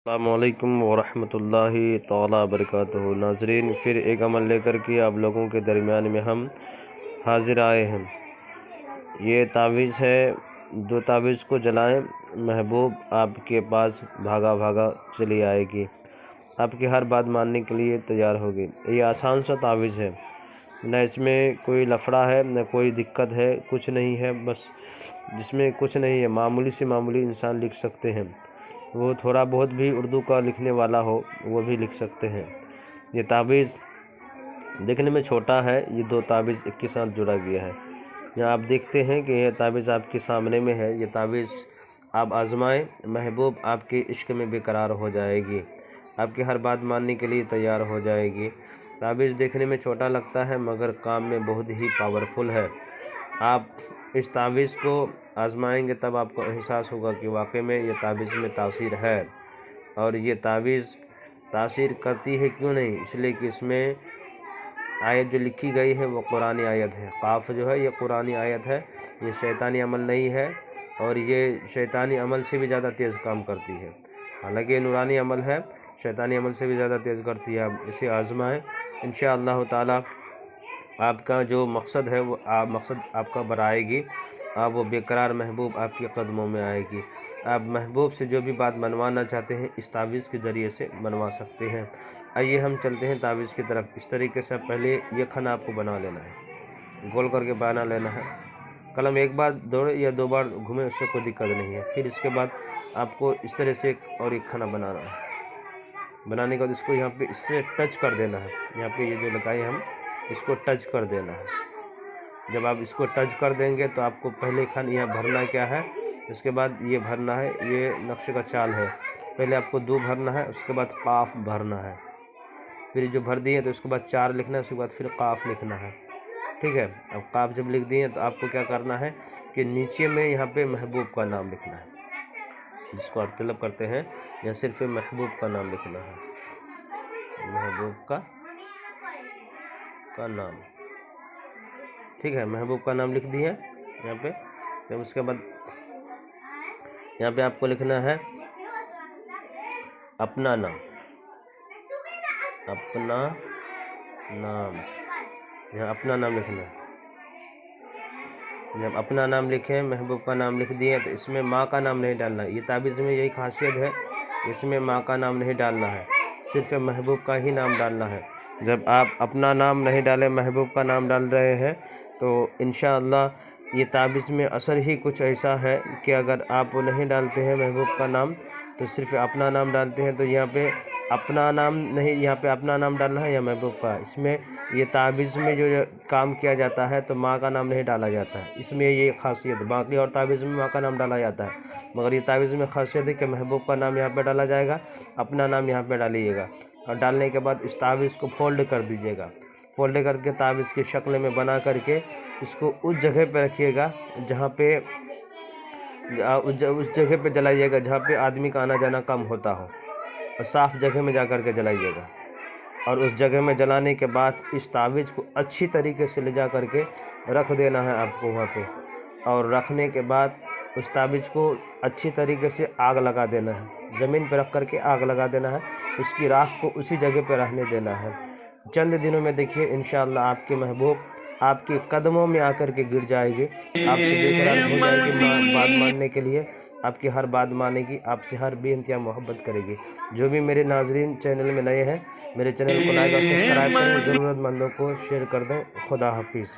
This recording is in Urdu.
السلام علیکم ورحمۃ اللہ تعالیٰ وبرکاتہ۔ ناظرین، پھر ایک عمل لے کر کے آپ لوگوں کے درمیان میں ہم حاضر آئے ہیں۔ یہ تعویذ ہے، دو تعویذ کو جلائیں، محبوب آپ کے پاس بھاگا بھاگا چلی آئے گی، آپ کی ہر بات ماننے کے لیے تیار ہوگی۔ یہ آسان سا تعویذ ہے، نہ اس میں کوئی لفڑا ہے نہ کوئی دقت ہے، کچھ نہیں ہے، بس جس میں کچھ نہیں ہے، معمولی سے معمولی انسان لکھ سکتے ہیں۔ وہ تھوڑا بہت بھی اردو کا لکھنے والا ہو وہ بھی لکھ سکتے ہیں۔ یہ تعویذ دیکھنے میں چھوٹا ہے، یہ دو تعویذ ایک کے ساتھ جڑا گیا ہے۔ یہاں آپ دیکھتے ہیں کہ یہ تعویذ آپ کے سامنے میں ہے۔ یہ تعویذ آپ آزمائیں، محبوب آپ کے عشق میں بے قرار ہو جائے گی، آپ کی ہر بات ماننے کے لیے تیار ہو جائے گی۔ تعویذ دیکھنے میں چھوٹا لگتا ہے مگر کام میں بہت ہی پاورفل ہے۔ آپ اس تعویذ کو آزمائیں گے تب آپ کو احساس ہوگا کہ واقعی میں یہ تعویذ میں تاثیر ہے، اور یہ تعویذ تاثیر کرتی ہے کیوں نہیں، اس لیے کہ اس میں آیت جو لکھی گئی ہے وہ قرآنی آیت ہے۔ قاف جو ہے یہ قرآنی آیت ہے، یہ شیطانی عمل نہیں ہے، اور یہ شیطانی عمل سے بھی زیادہ تیز کام کرتی ہے۔ حالانکہ یہ نورانی عمل ہے، شیطانی عمل سے بھی زیادہ تیز کرتی ہے۔ آپ اسے آزمائیں، انشاءاللہ تعالی آپ کا جو مقصد ہے وہ مقصد آپ کا برآئے گی، آپ وہ بے قرار محبوب آپ کے قدموں میں آئے گی۔ آپ محبوب سے جو بھی بات منوانا چاہتے ہیں اس تعویذ کے ذریعے سے منوا سکتے ہیں۔ آئیے ہم چلتے ہیں تعویذ کی طرف۔ اس طریقے سے پہلے یہ کھانا آپ کو بنا لینا ہے، گول کر کے بنا لینا ہے۔ قلم ایک بار دوڑے یا دو بار گھومے اس سے کوئی دقت نہیں ہے۔ پھر اس کے بعد آپ کو اس طرح سے اور ایک کھانا بنانا ہے۔ بنانے کے بعد اس کو یہاں پہ اس سے ٹچ کر دینا ہے، یہاں پہ یہ جو لگائے ہم اس کو ٹچ کر دینا ہے۔ جب آپ اس کو ٹچ کر دیں گے تو آپ کو پہلے کھانا یہاں بھرنا کیا ہے، اس کے بعد یہ بھرنا ہے، یہ نقشے کا چال ہے۔ پہلے آپ کو دو بھرنا ہے، اس کے بعد قاف بھرنا ہے، پھر جو بھر دیے تو اس کے بعد چار لکھنا ہے، اس کے بعد پھر قاف لکھنا ہے، ٹھیک ہے۔ اب قاف جب لکھ دیے تو آپ کو کیا کرنا ہے کہ نیچے میں یہاں پہ محبوب کا نام لکھنا ہے، جس کو آپ طلب کرتے ہیں، یا صرف محبوب کا نام لکھنا ہے، محبوب کا نام، ٹھیک ہے۔ محبوب کا نام لکھ دیے یہاں پہ۔ جب اس کے بعد یہاں پہ آپ کو لکھنا ہے اپنا نام، اپنا نام، یہاں اپنا نام لکھنا ہے۔ جب اپنا نام لکھیں، محبوب کا نام لکھ دیے تو اس میں ماں کا نام نہیں ڈالنا ہے۔ یہ تعویذ میں یہی خاصیت ہے، اس میں ماں کا نام نہیں ڈالنا ہے، صرف محبوب کا ہی نام ڈالنا ہے۔ جب آپ اپنا نام نہیں ڈالیں، محبوب کا نام ڈال رہے ہیں، تو انشاءاللہ یہ تعویذ میں اثر ہی کچھ ایسا ہے کہ اگر آپ نہیں ڈالتے ہیں محبوب کا نام، تو صرف اپنا نام ڈالتے ہیں، تو یہاں پہ اپنا نام نہیں، یہاں پہ اپنا نام ڈالنا ہے یا محبوب کا۔ اس میں یہ تعویذ میں جو کام کیا جاتا ہے تو ماں کا نام نہیں ڈالا جاتا ہے، اس میں یہ خاصیت ہے۔ باقی اور تعویذ میں ماں کا نام ڈالا جاتا ہے، مگر یہ تعویذ میں خاصیت ہے کہ محبوب کا نام یہاں پہ ڈالا جائے گا، اپنا نام یہاں پہ ڈالیے گا، اور ڈالنے کے بعد اس تعویذ کو فولڈ کر دیجیے گا۔ فولڈ کر کے تعویذ کی شکل میں بنا کر کے اس کو اس جگہ پہ رکھیے گا جہاں پہ اس جگہ پہ جلائیے گا جہاں پہ آدمی کا آنا جانا کم ہوتا ہو، اور صاف جگہ میں جا کر کے جلائیے گا۔ اور اس جگہ میں جلانے کے بعد اس تعویذ کو اچھی طریقے سے لے جا کر کے رکھ دینا ہے آپ کو وہاں پہ، اور رکھنے کے بعد اس تعویذ کو اچھی طریقے سے آگ لگا دینا ہے، زمین پہ رکھ کر کے آگ لگا دینا ہے، اس کی راکھ کو اسی جگہ پہ رہنے دینا ہے۔ چند دنوں میں دیکھیے انشاءاللہ آپ کے محبوب آپ کے قدموں میں آ کر کے گر جائے گی، آپ سے بے قرار ہو جائے گی، بات ماننے کے لیے آپ کی ہر بات مانے گی، آپ سے ہر بے انتہا محبت کرے گی۔ جو بھی میرے ناظرین چینل میں نئے ہیں، میرے چینل کو لائک اور سبسکرائب کریں، ضرورت مندوں کو شیئر کر دیں۔ خدا حافظ۔